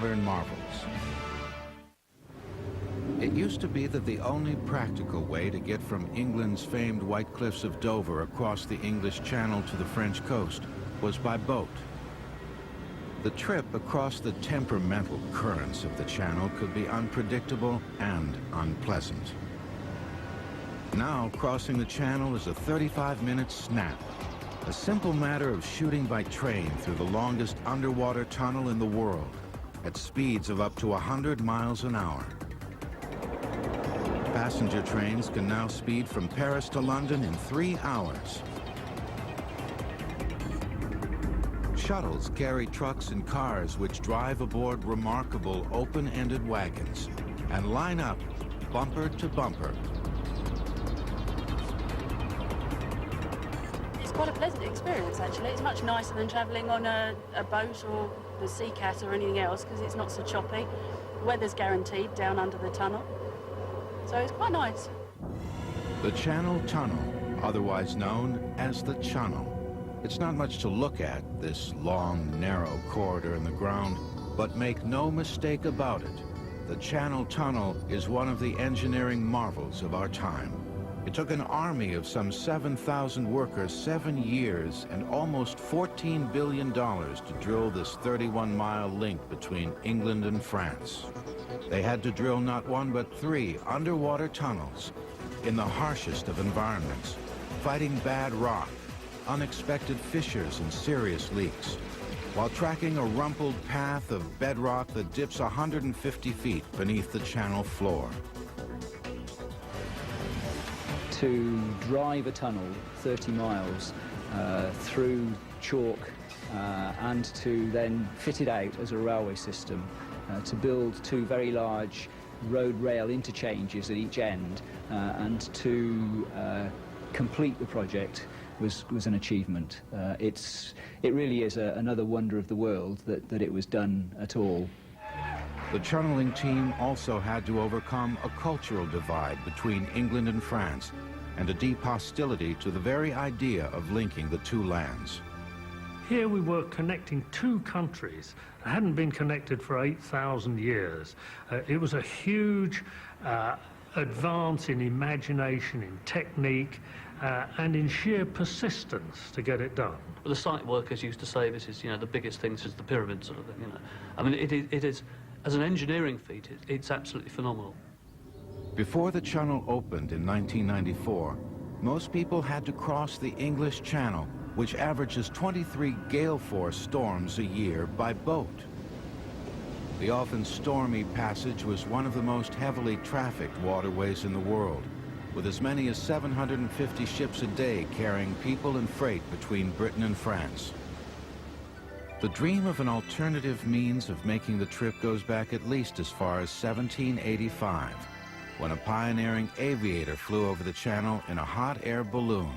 modern marvels. It used to be that the only practical way to get from England's famed White Cliffs of Dover across the English Channel to the French coast was by boat. The trip across the temperamental currents of the Channel could be unpredictable and unpleasant. Now, crossing the Channel is a 35-minute snap, a simple matter of shooting by train through the longest underwater tunnel in the world at speeds of up to 100 miles an hour. Passenger trains can now speed from Paris to London in 3 hours. Shuttles carry trucks and cars which drive aboard remarkable open-ended wagons and line up bumper to bumper. It's quite a pleasant experience, actually. It's much nicer than travelling on a boat or the Seikan or anything else because it's not so choppy. Weather's guaranteed down under the tunnel, so it's quite nice. The Channel Tunnel, otherwise known as the Chunnel. It's not much to look at, this long, narrow corridor in the ground, but make no mistake about it. The Channel Tunnel is one of the engineering marvels of our time. It took an army of some 7,000 workers 7 years and almost $14 billion to drill this 31-mile link between England and France. They had to drill not one but 3 underwater tunnels in the harshest of environments, fighting bad rock, unexpected fissures and serious leaks, while tracking a rumpled path of bedrock that dips 150 feet beneath the channel floor. To drive a tunnel 30 miles through chalk and to then fit it out as a railway system, to build 2 very large road rail interchanges at each end and to complete the project was an achievement. It really is another wonder of the world that it was done at all. The chunneling team also had to overcome a cultural divide between England and France and a deep hostility to the very idea of linking the 2 lands. Here we were connecting 2 countries that hadn't been connected for 8,000 years. It was a huge advance in imagination, in technique, and in sheer persistence to get it done. The site workers used to say this is, the biggest thing since the pyramid sort of thing, I mean, it is, as an engineering feat, it's absolutely phenomenal. Before the Chunnel opened in 1994, most people had to cross the English Channel, which averages 23 gale force storms a year, by boat. The often stormy passage was one of the most heavily trafficked waterways in the world, with as many as 750 ships a day carrying people and freight between Britain and France. The dream of an alternative means of making the trip goes back at least as far as 1785, when a pioneering aviator flew over the channel in a hot air balloon.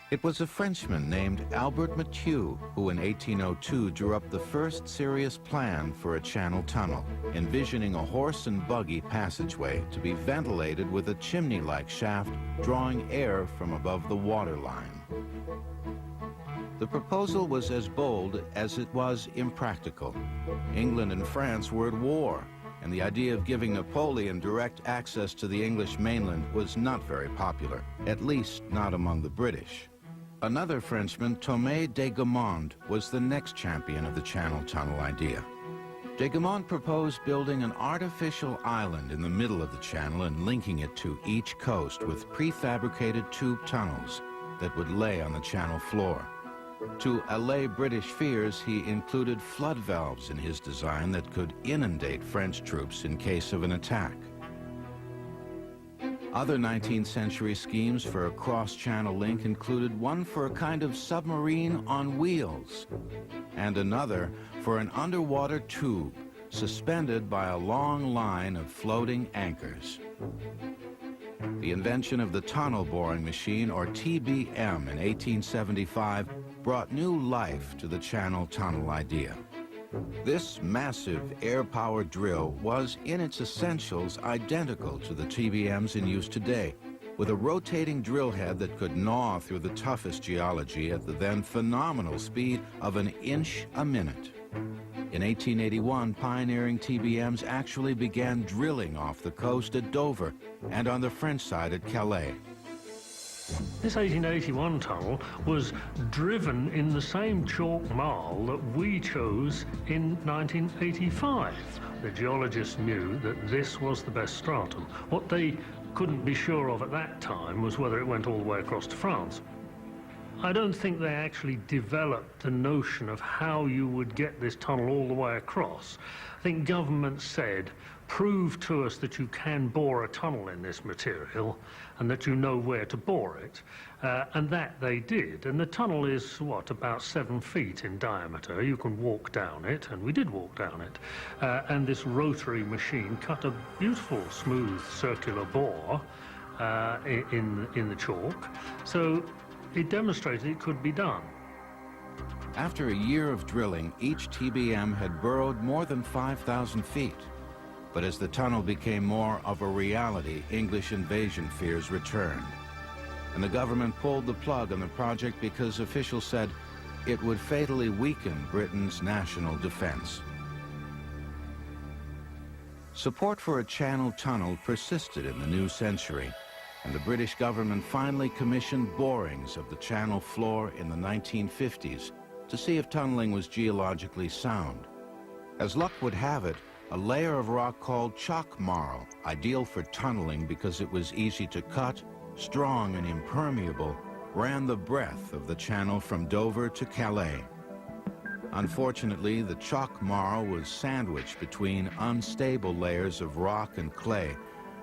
It was a Frenchman named Albert Mathieu who in 1802 drew up the first serious plan for a channel tunnel, envisioning a horse and buggy passageway to be ventilated with a chimney-like shaft drawing air from above the waterline. The proposal was as bold as it was impractical. England and France were at war, and the idea of giving Napoleon direct access to the English mainland was not very popular, at least not among the British. Another Frenchman, Thomas de Gaumond, was the next champion of the Channel Tunnel idea. De Gaumond proposed building an artificial island in the middle of the channel and linking it to each coast with prefabricated tube tunnels that would lay on the channel floor. To allay British fears, he included flood valves in his design that could inundate French troops in case of an attack. Other 19th century schemes for a cross-channel link included one for a kind of submarine on wheels, and another for an underwater tube suspended by a long line of floating anchors. The invention of the tunnel boring machine, or TBM, in 1875 brought new life to the channel tunnel idea. This massive air-powered drill was, in its essentials, identical to the TBMs in use today, with a rotating drill head that could gnaw through the toughest geology at the then phenomenal speed of 1 inch a minute. In 1881, pioneering TBMs actually began drilling off the coast at Dover and on the French side at Calais. This 1881 tunnel was driven in the same chalk marl that we chose in 1985. The geologists knew that this was the best stratum. What they couldn't be sure of at that time was whether it went all the way across to France. I don't think they actually developed the notion of how you would get this tunnel all the way across. I think government said, prove to us that you can bore a tunnel in this material and that you know where to bore it. And that they did. And the tunnel is, what, about 7 feet in diameter. You can walk down it, and we did walk down it. And this rotary machine cut a beautiful, smooth, circular bore in the chalk. So it demonstrated it could be done. After a year of drilling, each TBM had burrowed more than 5,000 feet. But as the tunnel became more of a reality, English invasion fears returned. And the government pulled the plug on the project because officials said it would fatally weaken Britain's national defense. Support for a channel tunnel persisted in the new century, and the British government finally commissioned borings of the channel floor in the 1950s to see if tunneling was geologically sound. As luck would have it, a layer of rock called chalk marl, ideal for tunneling because it was easy to cut, strong and impermeable, ran the breadth of the channel from Dover to Calais. Unfortunately, the chalk marl was sandwiched between unstable layers of rock and clay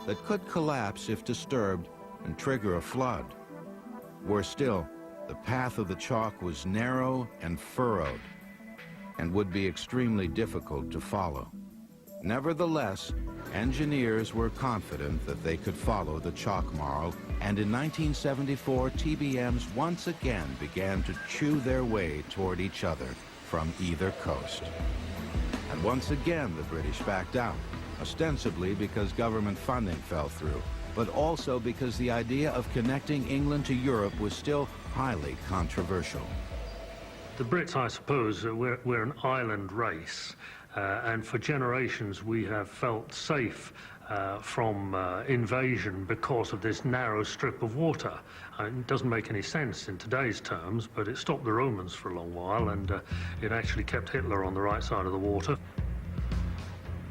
that could collapse if disturbed and trigger a flood. Worse still, the path of the chalk was narrow and furrowed and would be extremely difficult to follow. Nevertheless, engineers were confident that they could follow the chalk marl, and in 1974, TBMs once again began to chew their way toward each other from either coast. And once again, the British backed out, ostensibly because government funding fell through, but also because the idea of connecting England to Europe was still highly controversial. The Brits, I suppose, we're an island race. And for generations we have felt safe from invasion because of this narrow strip of water. It doesn't make any sense in today's terms, but it stopped the Romans for a long while, and it actually kept Hitler on the right side of the water.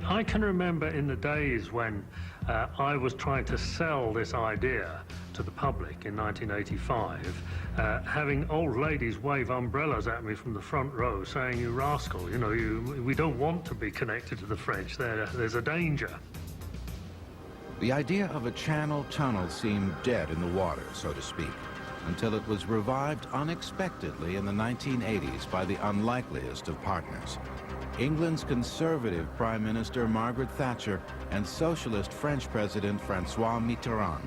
I can remember in the days when I was trying to sell this idea to the public in 1985, having old ladies wave umbrellas at me from the front row saying, "You rascal, you know, we don't want to be connected to the French. There's a danger." The idea of a channel tunnel seemed dead in the water, so to speak, until it was revived unexpectedly in the 1980s by the unlikeliest of partners. England's conservative Prime Minister Margaret Thatcher and socialist French President François Mitterrand.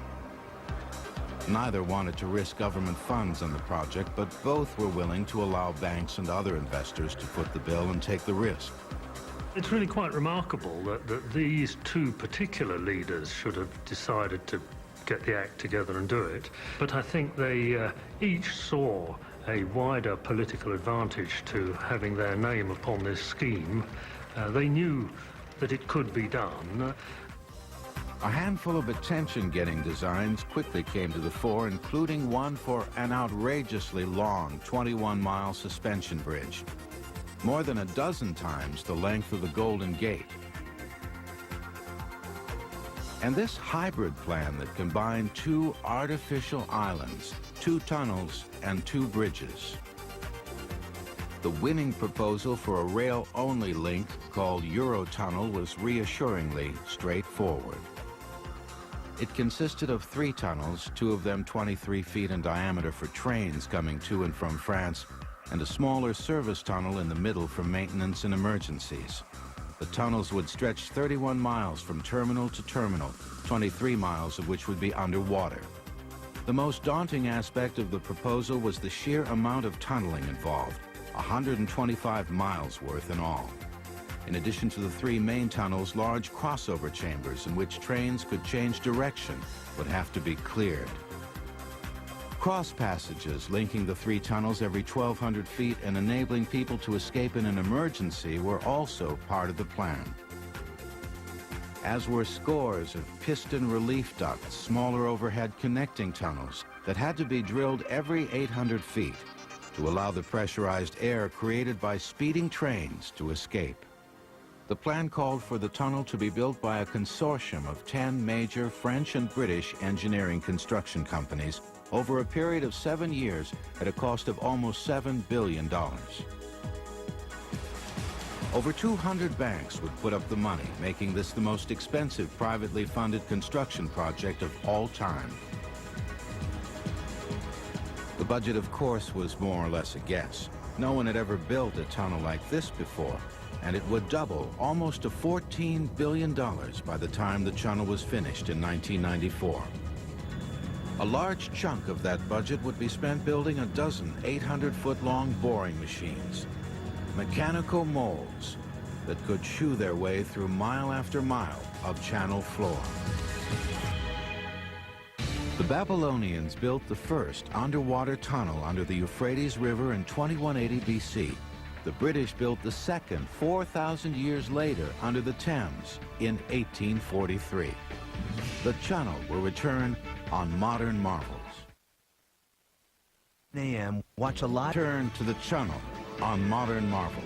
Neither wanted to risk government funds on the project, but both were willing to allow banks and other investors to foot the bill and take the risk. It's really quite remarkable that these two particular leaders should have decided to get the act together and do it. But I think they each saw a wider political advantage to having their name upon this scheme. They knew that it could be done. A handful of attention-getting designs quickly came to the fore, including one for an outrageously long 21-mile suspension bridge, more than a dozen times the length of the Golden Gate. And this hybrid plan that combined two artificial islands, two tunnels, and two bridges. The winning proposal for a rail-only link called Eurotunnel was reassuringly straightforward. It consisted of 3 tunnels, 2 of them 23 feet in diameter for trains coming to and from France, and a smaller service tunnel in the middle for maintenance and emergencies. The tunnels would stretch 31 miles from terminal to terminal, 23 miles of which would be underwater. The most daunting aspect of the proposal was the sheer amount of tunneling involved, 125 miles worth in all. In addition to the 3 main tunnels, large crossover chambers in which trains could change direction would have to be cleared. Cross passages linking the three tunnels every 1,200 feet and enabling people to escape in an emergency were also part of the plan. As were scores of piston relief ducts, smaller overhead connecting tunnels that had to be drilled every 800 feet to allow the pressurized air created by speeding trains to escape. The plan called for the tunnel to be built by a consortium of 10 major French and British engineering construction companies over a period of 7 years at a cost of almost $7 billion. Over 200 banks would put up the money, making this the most expensive privately funded construction project of all time. The budget, of course, was more or less a guess. No one had ever built a tunnel like this before, and it would double almost to $14 billion by the time the tunnel was finished in 1994. A large chunk of that budget would be spent building a dozen 800-foot-long boring machines, mechanical molds that could chew their way through mile after mile of channel floor. The Babylonians built the first underwater tunnel under the Euphrates River in 2180 BC. The British built the second 4,000 years later under the Thames in 1843. The Chunnel will return on modern marvels. AM, watch a lot. Turn to the Chunnel on modern marvels.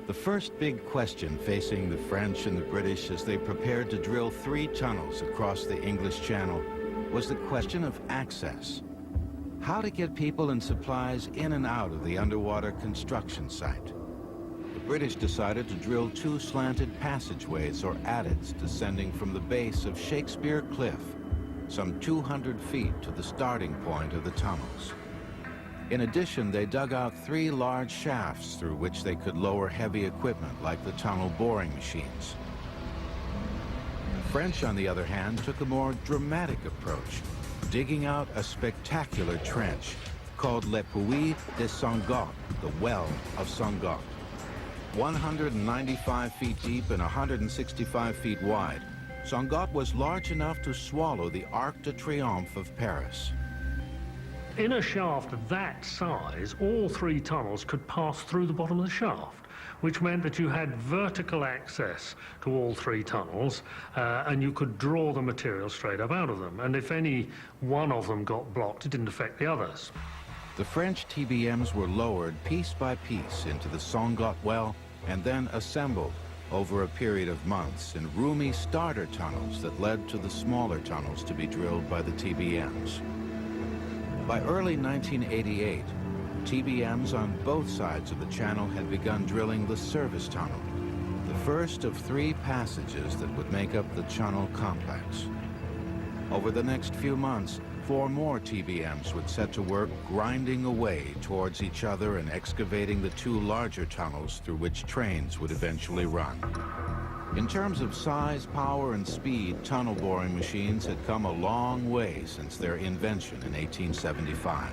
The first big question facing the French and the British as they prepared to drill 3 tunnels across the English Channel was the question of access. How to get people and supplies in and out of the underwater construction site. The British decided to drill 2 slanted passageways or adits descending from the base of Shakespeare Cliff, some 200 feet to the starting point of the tunnels. In addition, they dug out 3 large shafts through which they could lower heavy equipment like the tunnel boring machines. The French, on the other hand, took a more dramatic approach, digging out a spectacular trench called Le Puits de Sangot, the Well of Sangot. 195 feet deep and 165 feet wide, Sangot was large enough to swallow the Arc de Triomphe of Paris. In a shaft that size, all 3 tunnels could pass through the bottom of the shaft, which meant that you had vertical access to all 3 tunnels, and you could draw the material straight up out of them. And if any one of them got blocked, it didn't affect the others. The French TBMs were lowered piece by piece into the Sangot well and then assembled over a period of months in roomy starter tunnels that led to the smaller tunnels to be drilled by the TBMs. By early 1988, TBMs on both sides of the channel had begun drilling the service tunnel, the first of 3 passages that would make up the Chunnel complex. Over the next few months, 4 more TBMs would set to work grinding away towards each other and excavating the 2 larger tunnels through which trains would eventually run. In terms of size, power, and speed, tunnel boring machines had come a long way since their invention in 1875.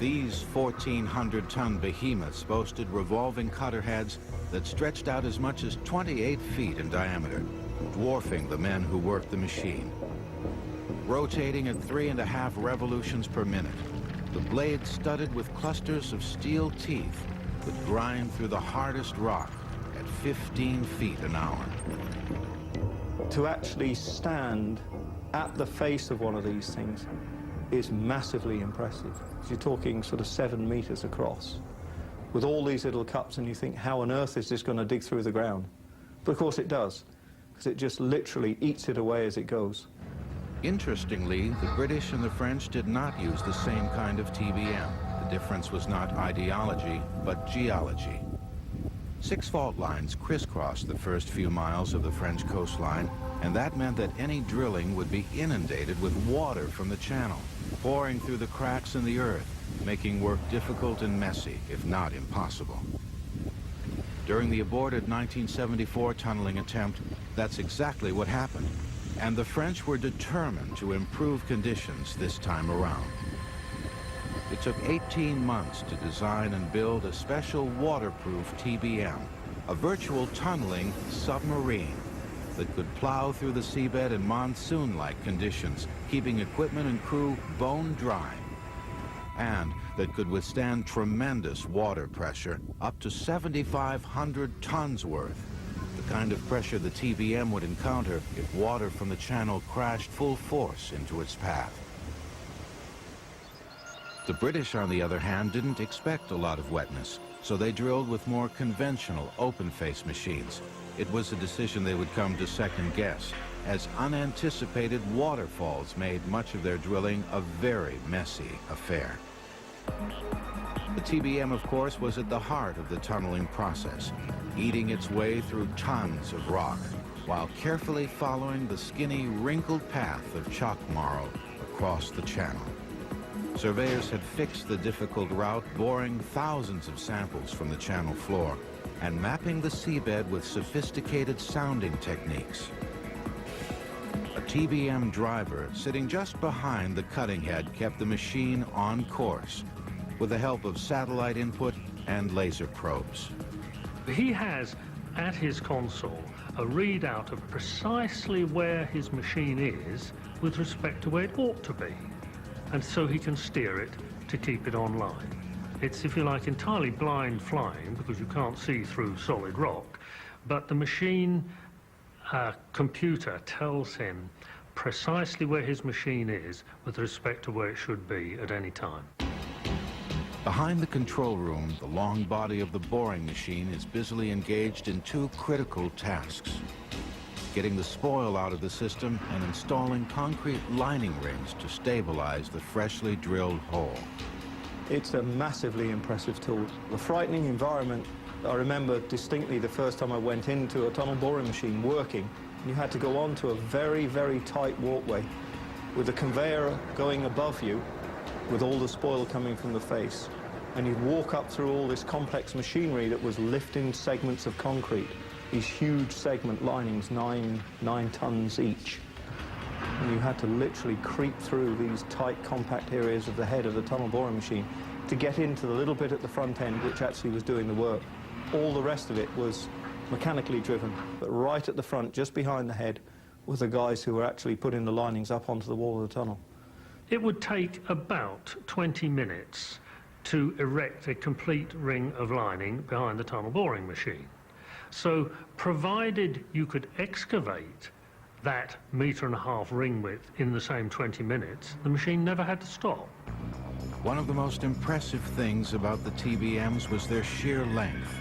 These 1,400-ton behemoths boasted revolving cutter heads that stretched out as much as 28 feet in diameter, dwarfing the men who worked the machine. Rotating at 3.5 revolutions per minute, the blades studded with clusters of steel teeth would grind through the hardest rock at 15 feet an hour. To actually stand at the face of one of these things is massively impressive. You're talking sort of 7 meters across with all these little cups, and you think, how on earth is this going to dig through the ground? But of course it does, because it just literally eats it away as it goes. Interestingly, the British and the French did not use the same kind of TBM. The difference was not ideology, but geology. 6 fault lines crisscrossed the first few miles of the French coastline, and that meant that any drilling would be inundated with water from the channel, pouring through the cracks in the earth, making work difficult and messy, if not impossible. During the aborted 1974 tunneling attempt, that's exactly what happened, and the French were determined to improve conditions this time around. It took 18 months to design and build a special waterproof TBM, a virtual tunneling submarine. that could plow through the seabed in monsoon-like conditions, keeping equipment and crew bone dry, and that could withstand tremendous water pressure, up to 7,500 tons worth, the kind of pressure the TBM would encounter if water from the channel crashed full force into its path. The British, on the other hand, didn't expect a lot of wetness, so they drilled with more conventional open-face machines. It was a decision they would come to second guess, as unanticipated waterfalls made much of their drilling a very messy affair. The TBM, of course, was at the heart of the tunneling process, eating its way through tons of rock, while carefully following the skinny, wrinkled path of chalk marl across the channel. Surveyors had fixed the difficult route, boring thousands of samples from the channel floor and mapping the seabed with sophisticated sounding techniques. A TBM driver sitting just behind the cutting head kept the machine on course with the help of satellite input and laser probes. He has at his console a readout of precisely where his machine is with respect to where it ought to be, and so he can steer it to keep it online. It's, if you like, entirely blind flying because you can't see through solid rock, but the machine computer tells him precisely where his machine is with respect to where it should be at any time. Behind the control room, the long body of the boring machine is busily engaged in two critical tasks: getting the spoil out of the system and installing concrete lining rings to stabilize the freshly drilled hole. It's a massively impressive tool. The frightening environment, I remember distinctly the first time I went into a tunnel boring machine working. You had to go onto a very, very tight walkway with a conveyor going above you with all the spoil coming from the face. And you'd walk up through all this complex machinery that was lifting segments of concrete, these huge segment linings, nine tons each. And you had to literally creep through these tight, compact areas of the head of the tunnel boring machine to get into the little bit at the front end which actually was doing the work. All the rest of it was mechanically driven, but right at the front, just behind the head, were the guys who were actually putting the linings up onto the wall of the tunnel. It would take about 20 minutes to erect a complete ring of lining behind the tunnel boring machine. So, provided you could excavate that 1.5 meter ring width in the same 20 minutes, the machine never had to stop. One of the most impressive things about the TBMs was their sheer length.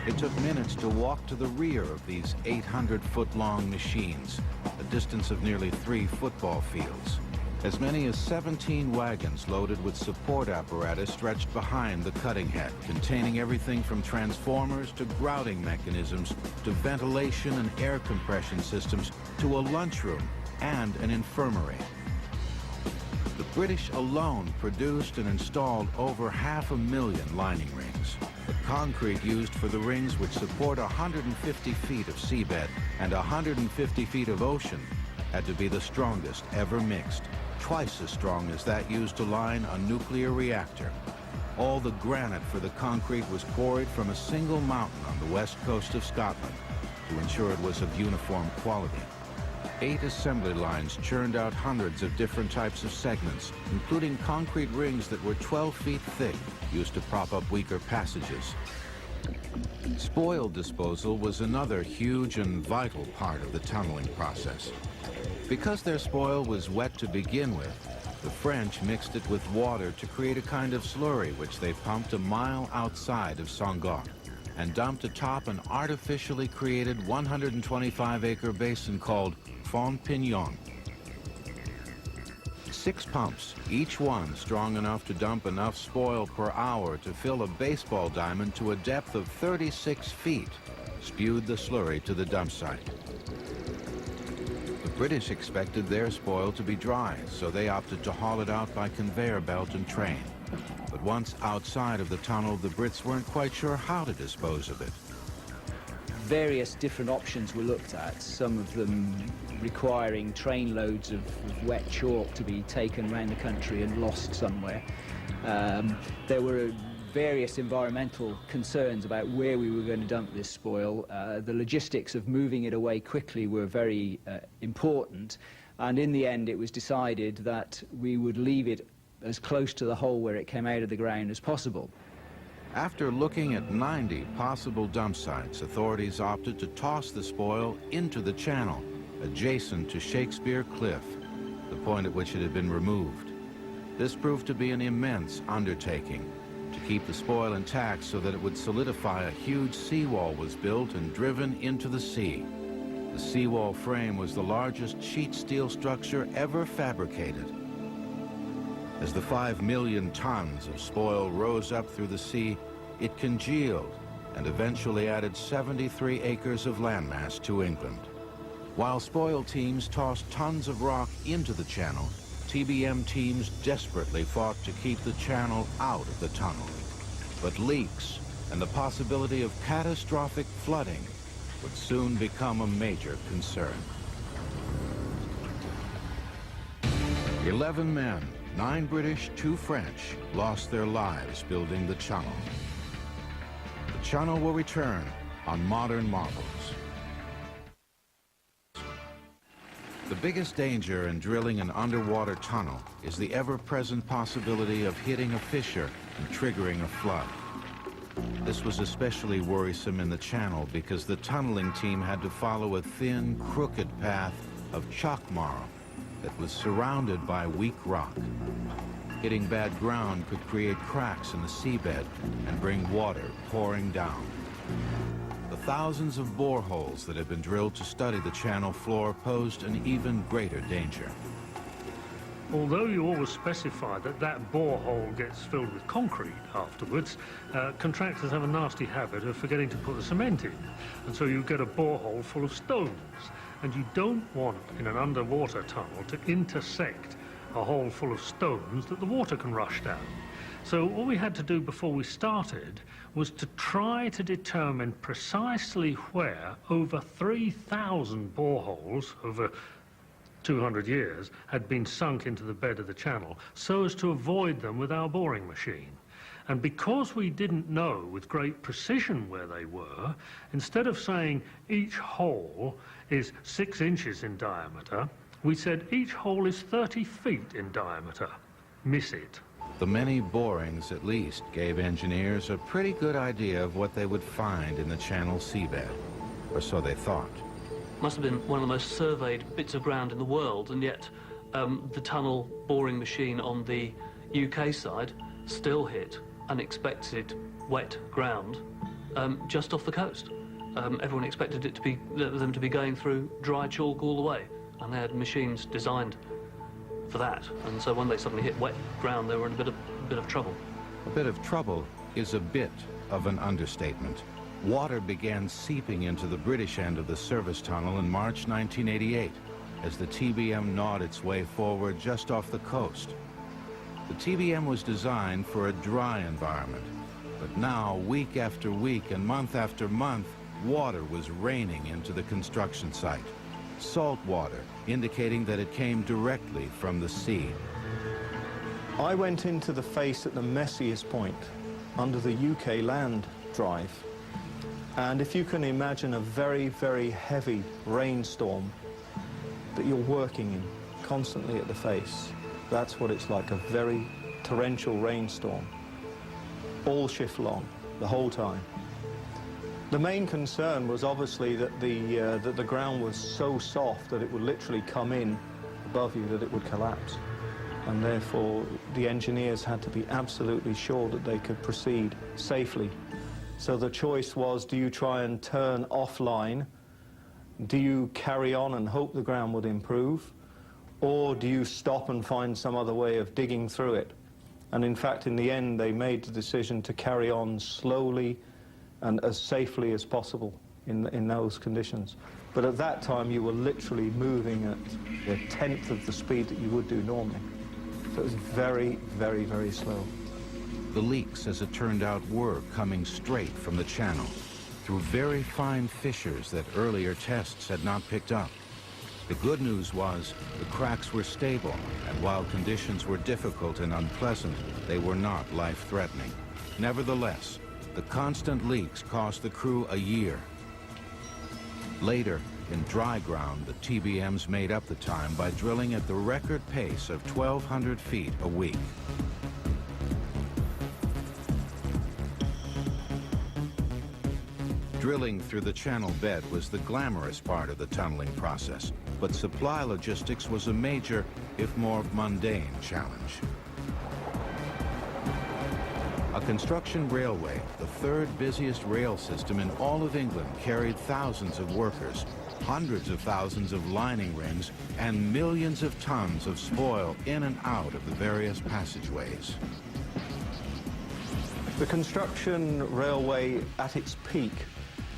It took minutes to walk to the rear of these 800-foot-long machines, a distance of nearly 3 football fields. As many as 17 wagons loaded with support apparatus stretched behind the cutting head, containing everything from transformers to grouting mechanisms to ventilation and air compression systems to a lunchroom and an infirmary. The British alone produced and installed over 500,000 lining rings. The concrete used for the rings would support 150 feet of seabed and 150 feet of ocean had to be the strongest ever mixed, twice as strong as that used to line a nuclear reactor. All the granite for the concrete was quarried from a single mountain on the west coast of Scotland to ensure it was of uniform quality. 8 assembly lines churned out hundreds of different types of segments, including concrete rings that were 12 feet thick, used to prop up weaker passages. Spoil disposal was another huge and vital part of the tunneling process. Because their spoil was wet to begin with, the French mixed it with water to create a kind of slurry which they pumped a mile outside of Senghor and dumped atop an artificially created 125-acre basin called Fond Pignon. 6 pumps, each one strong enough to dump enough spoil per hour to fill a baseball diamond to a depth of 36 feet, spewed the slurry to the dump site. The British expected their spoil to be dry, so they opted to haul it out by conveyor belt and train. But once outside of the tunnel, the Brits weren't quite sure how to dispose of it. Various different options were looked at, some of them requiring train loads of wet chalk to be taken around the country and lost somewhere. There were various environmental concerns about where we were going to dump this spoil. The logistics of moving it away quickly were very important, and in the end it was decided that we would leave it as close to the hole where it came out of the ground as possible. After looking at 90 possible dump sites, authorities opted to toss the spoil into the channel, adjacent to Shakespeare Cliff, the point at which it had been removed. This proved to be an immense undertaking. To keep the spoil intact so that it would solidify, a huge seawall was built and driven into the sea. The seawall frame was the largest sheet steel structure ever fabricated. As the 5 million tons of spoil rose up through the sea, it congealed and eventually added 73 acres of landmass to England. While spoil teams tossed tons of rock into the channel, TBM teams desperately fought to keep the channel out of the tunnel. But leaks and the possibility of catastrophic flooding would soon become a major concern. 11 men, 9 British, 2 French, lost their lives building the Chunnel. The Chunnel will return on Modern Marvels. The biggest danger in drilling an underwater tunnel is the ever-present possibility of hitting a fissure and triggering a flood. This was especially worrisome in the channel because the tunneling team had to follow a thin, crooked path of chalk marl that was surrounded by weak rock. Hitting bad ground could create cracks in the seabed and bring water pouring down. The thousands of boreholes that had been drilled to study the channel floor posed an even greater danger. Although you always specify that that borehole gets filled with concrete afterwards, contractors have a nasty habit of forgetting to put the cement in. And so you get a borehole full of stones. And you don't want, in an underwater tunnel, to intersect a hole full of stones that the water can rush down. So all we had to do before we started was to try to determine precisely where over 3,000 boreholes over 200 years had been sunk into the bed of the channel, so as to avoid them with our boring machine. And because we didn't know with great precision where they were, instead of saying each hole is 6 inches in diameter, we said each hole is 30 feet in diameter. Miss it. The many borings, at least, gave engineers a pretty good idea of what they would find in the channel seabed, or so they thought. Must have been one of the most surveyed bits of ground in the world, and yet the tunnel boring machine on the UK side still hit unexpected wet ground just off the coast. Everyone expected it to be them to be going through dry chalk all the way, and they had machines designed for that. And so when they suddenly hit wet ground, they were in a bit of trouble. A bit of trouble is a bit of an understatement. Water began seeping into the British end of the service tunnel in March 1988 as the TBM gnawed its way forward just off the coast. The TBM was designed for a dry environment, but now, week after week and month after month, water was raining into the construction site. Salt water, indicating that it came directly from the sea. I went into the face at the messiest point, under the UK land drive. And if you can imagine a very, very heavy rainstorm that you're working in constantly at the face, that's what it's like, a very torrential rainstorm, all shift long, the whole time. The main concern was obviously that the ground was so soft that it would literally come in above you, that it would collapse. And therefore, the engineers had to be absolutely sure that they could proceed safely. So the choice was, do you try and turn offline? Do you carry on and hope the ground would improve? Or do you stop and find some other way of digging through it? And in fact, in the end, they made the decision to carry on slowly and as safely as possible in those conditions. But at that time, you were literally moving at 1/10 of the speed that you would do normally. So it was very, very, very slow. The leaks, as it turned out, were coming straight from the channel, through very fine fissures that earlier tests had not picked up. The good news was the cracks were stable, and while conditions were difficult and unpleasant, they were not life-threatening. Nevertheless, the constant leaks cost the crew a year. Later, in dry ground, the TBMs made up the time by drilling at the record pace of 1,200 feet a week. Drilling through the channel bed was the glamorous part of the tunneling process, but supply logistics was a major, if more mundane, challenge. A construction railway, the third busiest rail system in all of England, carried thousands of workers, hundreds of thousands of lining rings, and millions of tons of spoil in and out of the various passageways. The construction railway at its peak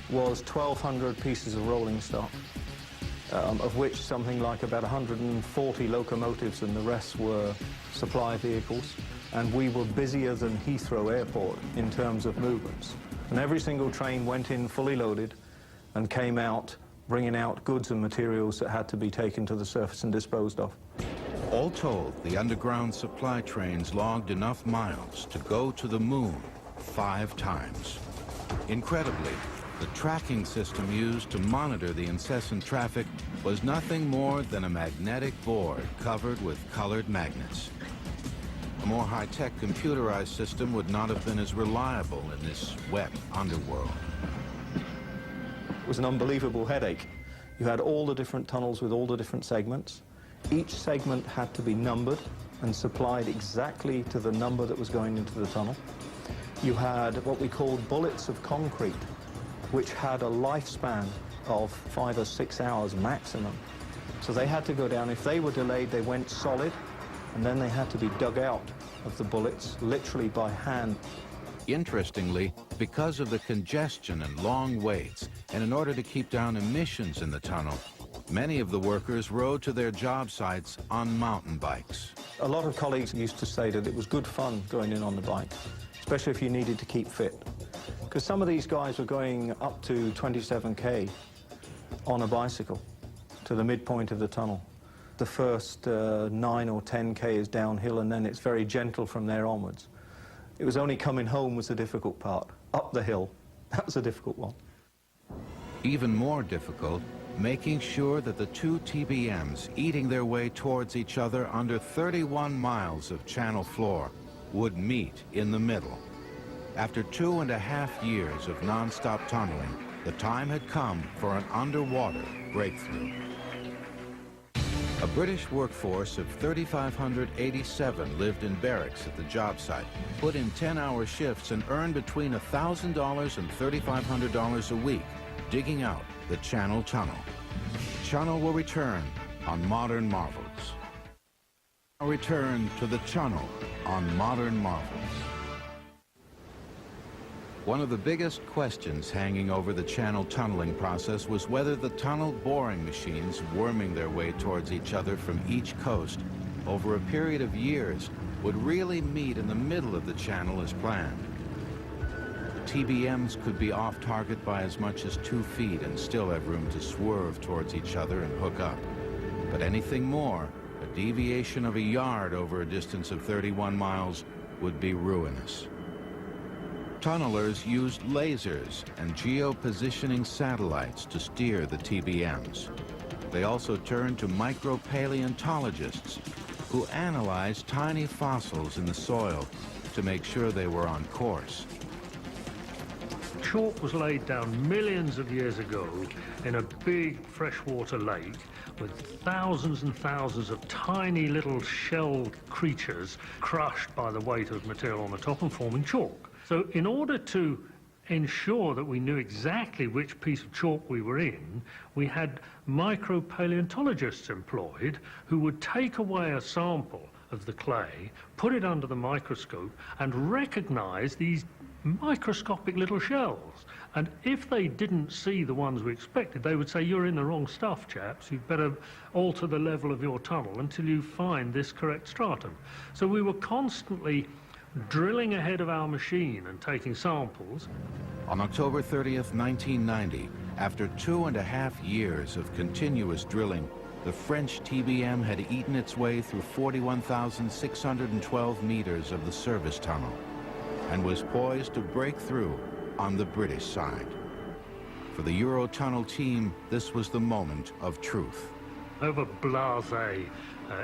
was 1,200 pieces of rolling stock, of which something like about 140 locomotives and the rest were supply vehicles. And we were busier than Heathrow Airport in terms of movements. And every single train went in fully loaded and came out bringing out goods and materials that had to be taken to the surface and disposed of. All told, the underground supply trains logged enough miles to go to the moon 5 times. Incredibly, the tracking system used to monitor the incessant traffic was nothing more than a magnetic board covered with colored magnets. A more high-tech computerized system would not have been as reliable in this wet underworld. It was an unbelievable headache. You had all the different tunnels with all the different segments. Each segment had to be numbered and supplied exactly to the number that was going into the tunnel. You had what we called bullets of concrete, which had a lifespan of 5 or 6 hours maximum. So they had to go down. If they were delayed, they went solid, and then they had to be dug out of the bullets, literally by hand. Interestingly, because of the congestion and long waits, and in order to keep down emissions in the tunnel, many of the workers rode to their job sites on mountain bikes. A lot of colleagues used to say that it was good fun going in on the bike, especially if you needed to keep fit. Because some of these guys were going up to 27K on a bicycle to the midpoint of the tunnel. The first 9 or 10K is downhill, and then it's very gentle from there onwards. It was only coming home was the difficult part. Up the hill, that was a difficult one. Even more difficult, making sure that the 2 TBMs eating their way towards each other under 31 miles of channel floor would meet in the middle. After 2.5 years of non-stop tunneling, the time had come for an underwater breakthrough. A British workforce of 3,587 lived in barracks at the job site, put in 10-hour shifts, and earned between $1,000 and $3,500 a week, digging out the Channel Tunnel. Chunnel will return on Modern Marvels. A return to the Chunnel on Modern Marvels. One of the biggest questions hanging over the channel tunneling process was whether the tunnel boring machines worming their way towards each other from each coast over a period of years would really meet in the middle of the channel as planned. TBMs could be off target by as much as 2 feet and still have room to swerve towards each other and hook up. But anything more, a deviation of a yard over a distance of 31 miles, would be ruinous. Tunnelers used lasers and geopositioning satellites to steer the TBMs. They also turned to micropaleontologists who analyzed tiny fossils in the soil to make sure they were on course. Chalk was laid down millions of years ago in a big freshwater lake with thousands and thousands of tiny little shell creatures crushed by the weight of material on the top and forming chalk. So in order to ensure that we knew exactly which piece of chalk we were in, we had micropaleontologists employed who would take away a sample of the clay, put it under the microscope, and recognize these microscopic little shells. And if they didn't see the ones we expected, they would say, "You're in the wrong stuff, chaps. You'd better alter the level of your tunnel until you find this correct stratum." So we were constantly drilling ahead of our machine and taking samples. On October 30th, 1990, after 2.5 years of continuous drilling, the French TBM had eaten its way through 41,612 meters of the service tunnel. and was poised to break through on the British side. For the Eurotunnel team, this was the moment of truth. However blasé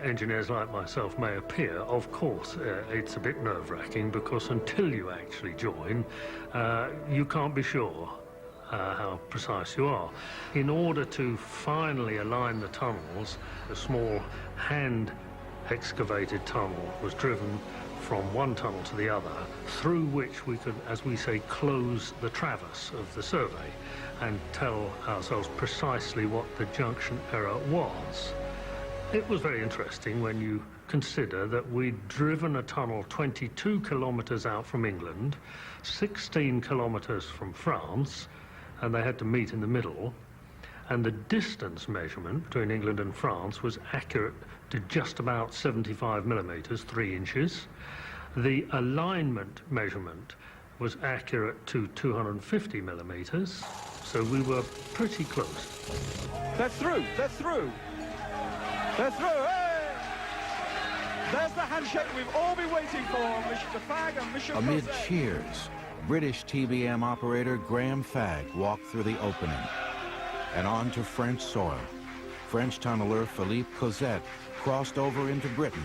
engineers like myself may appear, of course, it's a bit nerve-wracking because until you actually join, you can't be sure how precise you are. In order to finally align the tunnels, a small hand-excavated tunnel was driven from one tunnel to the other, through which we could, as we say, close the traverse of the survey and tell ourselves precisely what the junction error was. It was very interesting when you consider that we'd driven a tunnel 22 kilometres out from England, 16 kilometres from France, and they had to meet in the middle, and the distance measurement between England and France was accurate to just about 75 millimetres, 3 inches. The alignment measurement was accurate to 250 millimetres, so we were pretty close. They're through, they're through. They're through, hey! There's the handshake we've all been waiting for, Mr. Fagg and Mr. Amid Crozet. cheers, British TBM operator Graham Fagg walked through the opening and on to French soil. French tunneler Philippe Cosette crossed over into Britain.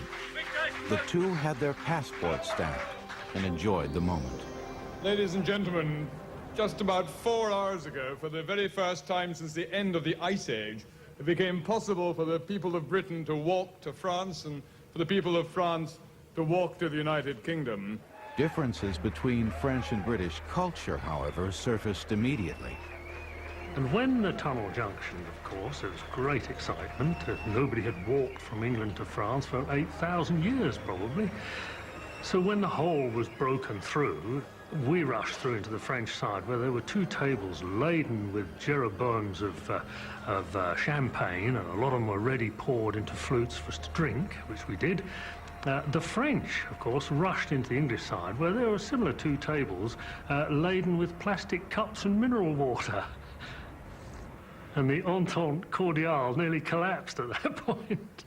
The two had their passports stamped and enjoyed the moment. Ladies and gentlemen, just about 4 hours ago, for the very first time since the end of the Ice Age, it became possible for the people of Britain to walk to France and for the people of France to walk to the United Kingdom. Differences between French and British culture, however, surfaced immediately. And when the tunnel junction, of course, there was great excitement. Nobody had walked from England to France for 8,000 years, probably. So when the hole was broken through, we rushed through into the French side, where there were 2 tables laden with jeroboams of champagne, and a lot of them were ready poured into flutes for us to drink, which we did. The French, of course, rushed into the English side, where there were similar 2 tables laden with plastic cups and mineral water. And the Entente Cordiale nearly collapsed at that point.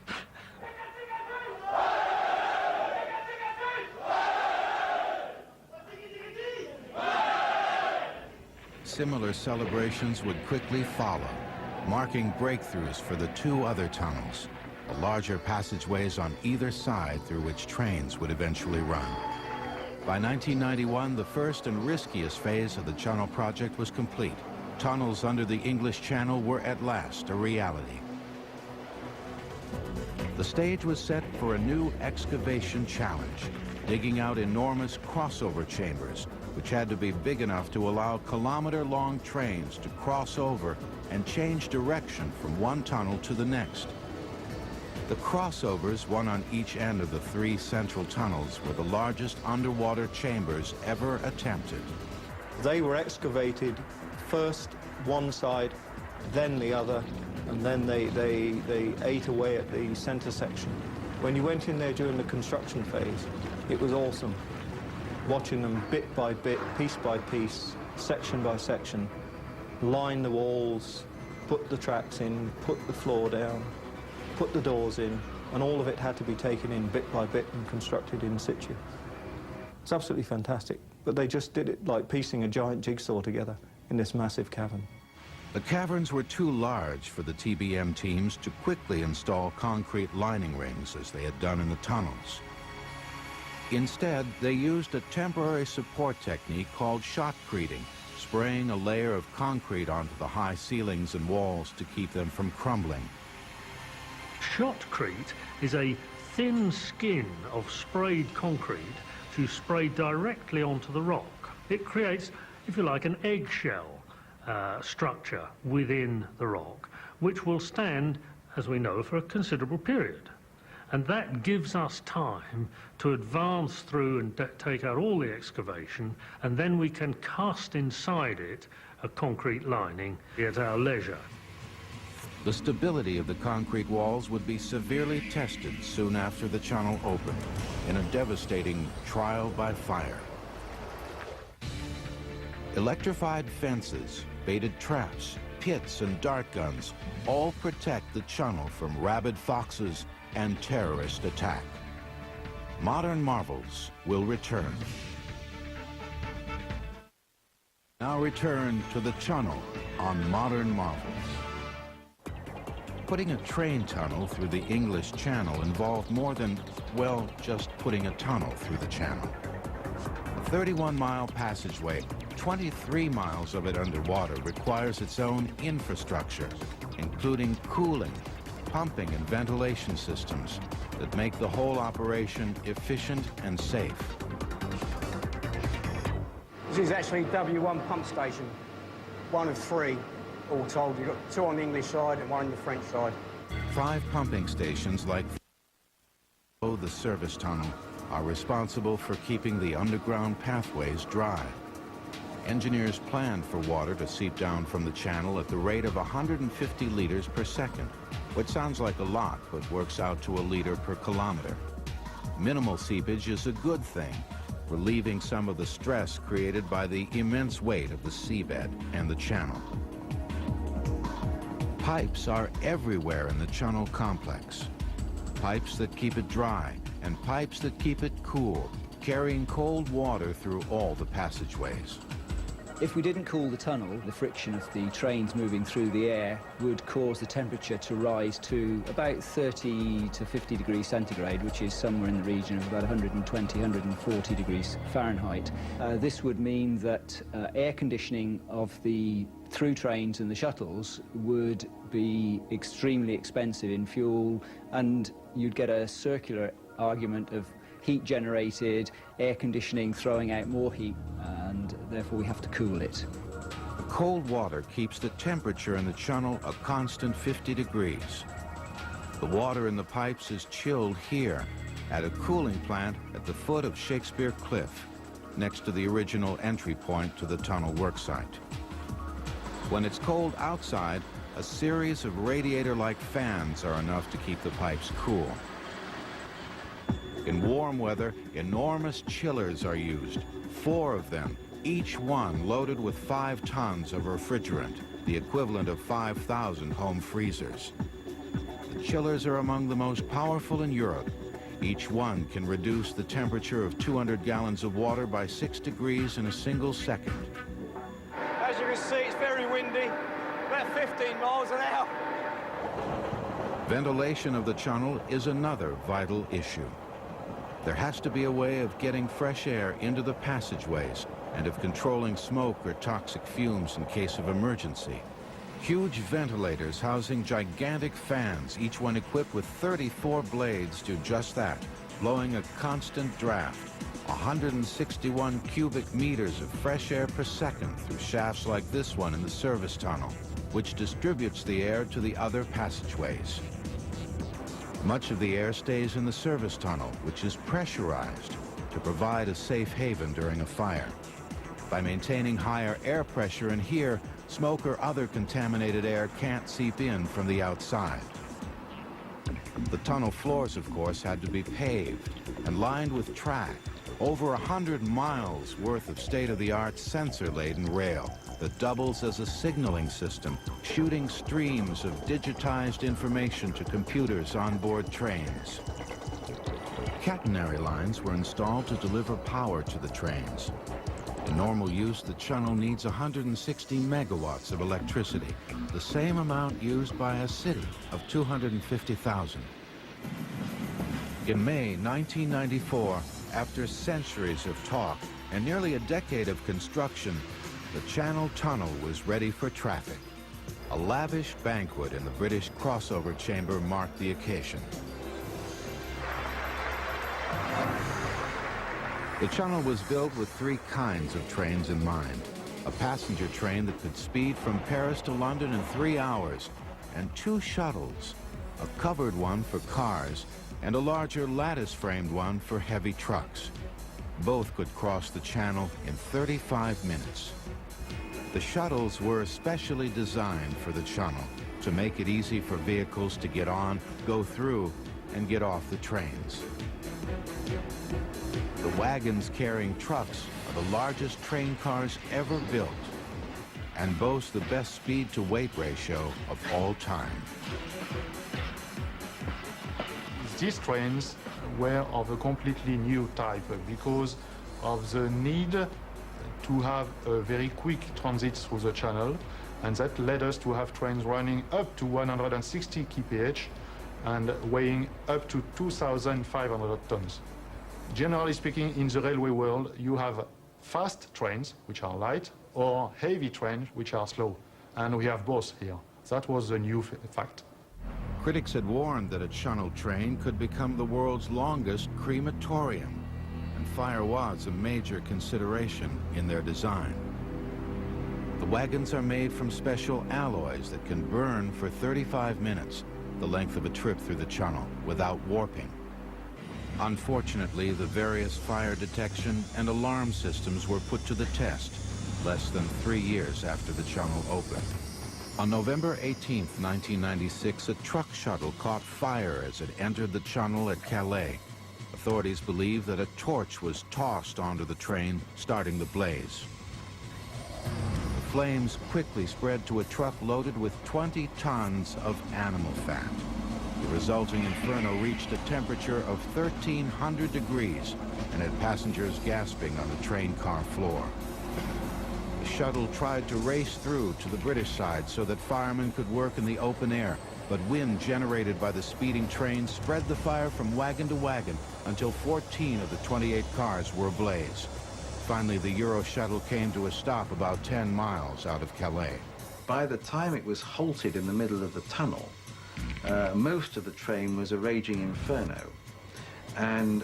Similar celebrations would quickly follow, marking breakthroughs for the 2 other tunnels, the larger passageways on either side through which trains would eventually run. By 1991, the first and riskiest phase of the Chunnel project was complete. Tunnels under the English Channel were at last a reality. The stage was set for a new excavation challenge, digging out enormous crossover chambers, which had to be big enough to allow kilometer-long trains to cross over and change direction from one tunnel to the next. The crossovers, one on each end of the 3 central tunnels, were the largest underwater chambers ever attempted. They were excavated first one side, then the other, and then they ate away at the center section. When you went in there during the construction phase, it was awesome. Watching them bit by bit, piece by piece, section by section, line the walls, put the tracks in, put the floor down, put the doors in, and all of it had to be taken in bit by bit and constructed in situ. It's absolutely fantastic, but they just did it like piecing a giant jigsaw together in this massive cavern. The caverns were too large for the TBM teams to quickly install concrete lining rings as they had done in the tunnels. Instead, they used a temporary support technique called shotcreting, spraying a layer of concrete onto the high ceilings and walls to keep them from crumbling. Shotcrete is a thin skin of sprayed concrete to spray directly onto the rock. It creates, if you like, an eggshell structure within the rock, which will stand, as we know, for a considerable period. And that gives us time to advance through and take out all the excavation, and then we can cast inside it a concrete lining at our leisure. The stability of the concrete walls would be severely tested soon after the channel opened, in a devastating trial by fire. Electrified fences, baited traps, pits and dart guns all protect the channel from rabid foxes and terrorist attack. Modern marvels will return. Now return to the Chunnel on Modern Marvels. Putting a train tunnel through the English Channel involved more than, well, just putting a tunnel through the channel. A 31-mile passageway, 23 miles of it underwater, requires its own infrastructure, including cooling, pumping, and ventilation systems that make the whole operation efficient and safe. This is actually W1 pump station, one of three, all told. You've got two on the English side and one on the French side. 5 pumping stations like the service tunnel are responsible for keeping the underground pathways dry. Engineers planned for water to seep down from the channel at the rate of 150 liters per second, which sounds like a lot, but works out to a liter per kilometer. Minimal seepage is a good thing, relieving some of the stress created by the immense weight of the seabed and the channel. Pipes are everywhere in the Chunnel complex. Pipes that keep it dry and pipes that keep it cool, carrying cold water through all the passageways. If we didn't cool the tunnel, the friction of the trains moving through the air would cause the temperature to rise to about 30 to 50 degrees centigrade, which is somewhere in the region of about 120, 140 degrees Fahrenheit. This would mean that air conditioning of the through trains and the shuttles would be extremely expensive in fuel, and you'd get a circular argument of heat generated, air conditioning throwing out more heat, and therefore we have to cool it. The cold water keeps the temperature in the Chunnel a constant 50 degrees. The water in the pipes is chilled here at a cooling plant at the foot of Shakespeare Cliff, next to the original entry point to the tunnel worksite. When it's cold outside, a series of radiator-like fans are enough to keep the pipes cool. In warm weather, enormous chillers are used, 4 of them, each one loaded with 5 tons of refrigerant, the equivalent of 5,000 home freezers. The chillers are among the most powerful in Europe. Each one can reduce the temperature of 200 gallons of water by 6 degrees in a single second. As you can see, it's very windy, about 15 miles an hour. Ventilation of the Chunnel is another vital issue. There has to be a way of getting fresh air into the passageways and of controlling smoke or toxic fumes in case of emergency. Huge ventilators housing gigantic fans, each one equipped with 34 blades, do just that, blowing a constant draft, 161 cubic meters of fresh air per second through shafts like this one in the service tunnel, which distributes the air to the other passageways. Much of the air stays in the service tunnel, which is pressurized to provide a safe haven during a fire. By maintaining higher air pressure in here, smoke or other contaminated air can't seep in from the outside. The tunnel floors, of course, had to be paved and lined with track, over 100 miles worth of state-of-the-art sensor-laden rail that doubles as a signaling system, shooting streams of digitized information to computers on board trains. Catenary lines were installed to deliver power to the trains. In normal use, the Chunnel needs 160 megawatts of electricity, the same amount used by a city of 250,000. In May 1994, after centuries of talk and nearly a decade of construction, the Channel Tunnel was ready for traffic. A lavish banquet in the British crossover chamber marked the occasion. The Chunnel was built with 3 kinds of trains in mind. A passenger train that could speed from Paris to London in 3 hours, and 2 shuttles, a covered one for cars and a larger lattice-framed one for heavy trucks. Both could cross the channel in 35 minutes. The shuttles were especially designed for the Chunnel to make it easy for vehicles to get on, go through, and get off the trains. The wagons carrying trucks are the largest train cars ever built and boast the best speed-to-weight ratio of all time. These trains were of a completely new type because of the need to to have a very quick transit through the channel, and that led us to have trains running up to 160 kph and weighing up to 2,500 tons. Generally speaking, in the railway world, you have fast trains, which are light, or heavy trains, which are slow. And we have both here. That was a new fact. Critics had warned that a Chunnel train could become the world's longest crematorium, and fire was a major consideration in their design. The wagons are made from special alloys that can burn for 35 minutes, the length of a trip through the Chunnel, without warping. Unfortunately, the various fire detection and alarm systems were put to the test less than 3 years after the Chunnel opened. On November 18, 1996, a truck shuttle caught fire as it entered the Chunnel at Calais. Authorities believe that a torch was tossed onto the train, starting the blaze. The flames quickly spread to a truck loaded with 20 tons of animal fat. The resulting inferno reached a temperature of 1,300 degrees and had passengers gasping on the train car floor. The shuttle tried to race through to the British side so that firemen could work in the open air, but wind generated by the speeding train spread the fire from wagon to wagon until 14 of the 28 cars were ablaze. Finally, the Euro shuttle came to a stop about 10 miles out of Calais. By the time it was halted in the middle of the tunnel, most of the train was a raging inferno, and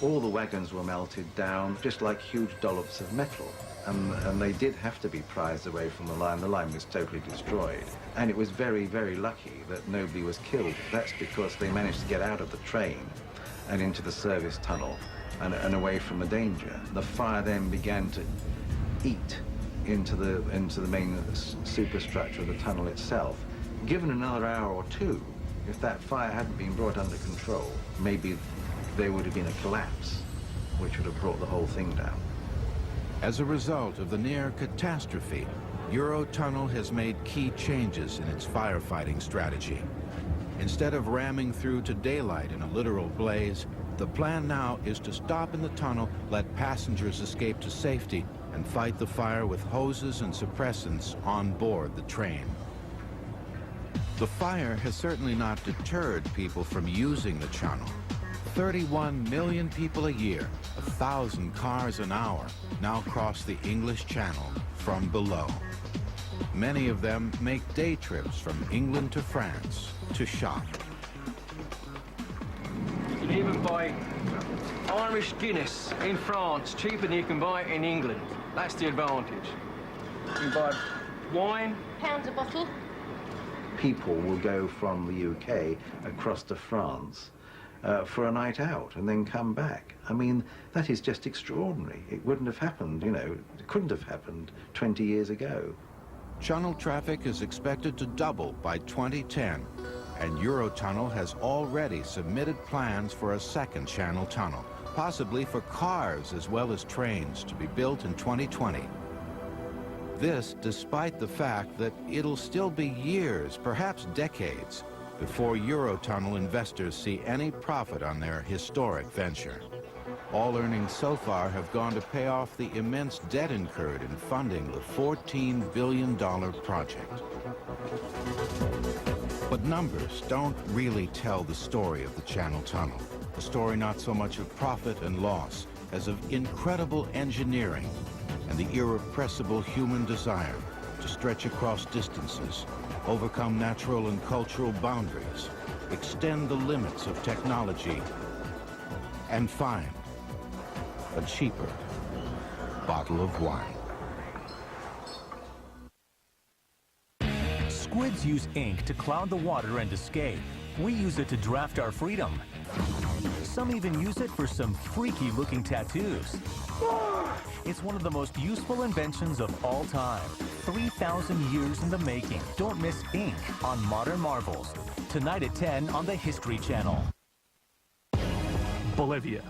all the wagons were melted down just like huge dollops of metal. And they did have to be prized away from the line. The line was totally destroyed. And it was very, very lucky that nobody was killed. That's because they managed to get out of the train and into the service tunnel and away from the danger. The fire then began to eat into the main superstructure of the tunnel itself. Given another hour or two, if that fire hadn't been brought under control, maybe there would have been a collapse, which would have brought the whole thing down. As a result of the near catastrophe, Eurotunnel has made key changes in its firefighting strategy. Instead of ramming through to daylight in a literal blaze, the plan now is to stop in the tunnel, let passengers escape to safety, and fight the fire with hoses and suppressants on board the train. The fire has certainly not deterred people from using the Chunnel. 31 million people a year, 1,000 cars an hour, now cross the English Channel from below. Many of them make day trips from England to France to shop. You can even buy Irish Guinness in France cheaper than you can buy it in England. That's the advantage. You can buy wine. Pounds a bottle. People will go from the UK across to France for a night out and then come back. I mean, that is just extraordinary. It wouldn't have happened, you know, it couldn't have happened 20 years ago. Chunnel traffic is expected to double by 2010, and Eurotunnel has already submitted plans for a second channel tunnel, possibly for cars as well as trains, to be built in 2020. This despite the fact that it'll still be years, perhaps decades, before Eurotunnel investors see any profit on their historic venture. All earnings so far have gone to pay off the immense debt incurred in funding the $14 billion project. But numbers don't really tell the story of the Channel Tunnel. A story not so much of profit and loss as of incredible engineering and the irrepressible human desire to stretch across distances, overcome natural and cultural boundaries, extend the limits of technology, and find a cheaper bottle of wine. Squids use ink to cloud the water and escape. We use it to draft our freedom. Some even use it for some freaky-looking tattoos. It's one of the most useful inventions of all time. 3,000 years in the making. Don't miss Ink on Modern Marvels. Tonight at 10 on the History Channel. Bolivia,